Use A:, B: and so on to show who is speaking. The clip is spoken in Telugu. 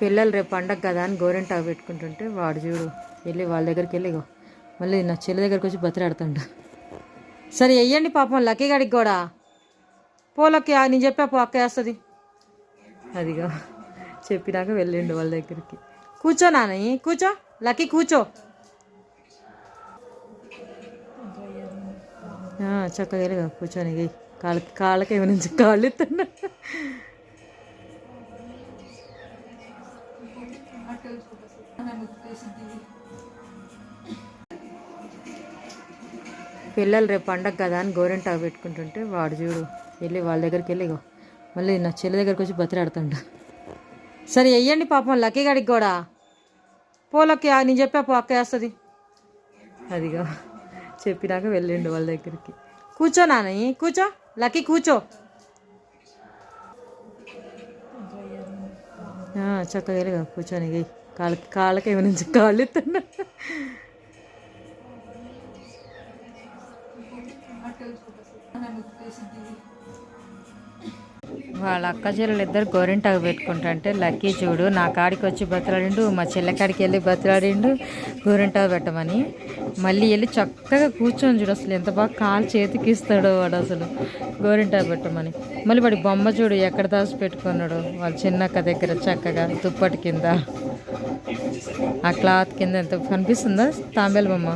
A: పిల్లలు రేపు పండగ కదా అని గోరింటాకు పెట్టుకుంటుంటే వాడు చూడు వెళ్ళి వాళ్ళ దగ్గరికి వెళ్ళి మళ్ళీ నా చెల్లి దగ్గరికి వచ్చి బతిలాడుతుంట. సరే వెయ్యండి పాపం లక్కీ గడికి కూడా పోలకి నేను చెప్పా పో అక్క వేస్తుంది. అదిగా చెప్పినాక వెళ్ళిండు వాళ్ళ దగ్గరికి. కూర్చో నాని కూర్చో లక్కీ కూర్చో. చక్కగా వెళ్ళిగా కూర్చొని కాళ్ళకి ఏమి నుంచి కాళ్ళు ఇస్తున్నా. పిల్లలు రేపు పండగ కదా అని గోరింటాకు పెట్టుకుంటుంటే వాడు చూడు వెళ్ళి వాళ్ళ దగ్గరికి వెళ్ళి మళ్ళీ నా చెల్లి దగ్గరికి వచ్చి బతిలాడుతుంట. సరే వెయ్యండి పాపం లక్కీ గడికి కూడా పోలకి నేను చెప్పా పో అక్క వేస్తుంది. అదిగా చెప్పినాక వెళ్ళిండు వాళ్ళ దగ్గరికి. కూర్చో నాని కూర్చో లక్కీ కూర్చో. చక్కగా వెళ్ళిగా కూర్చొని కాళ్ళకి ఏమి నుంచి కాళ్ళు ఇస్తున్నా. వాళ్ళ అక్క చెల్లెలు ఇద్దరు గోరింటాకు పెట్టుకుంటుంటే లక్కీ చూడు నా కాడికి వచ్చి బతిలాడిండు, మా చెల్లె కాడికి వెళ్ళి బతిలాడిండు గోరింటాకు పెట్టమని. మళ్ళీ వెళ్ళి చక్కగా కూర్చొని చూడు అసలు ఎంత బాగా కాలు చేతికి ఇస్తాడో వాడు అసలు గోరింటాకు పెట్టమని. మళ్ళీ వాడి బొమ్మ చూడు ఎక్కడ దాచి పెట్టుకున్నాడు వాళ్ళ చిన్నక్క దగ్గర చక్కగా దుప్పటి కింద ఆ క్లాత్ కింద ఎంత కనిపిస్తుందా తాంబేలు బొమ్మ.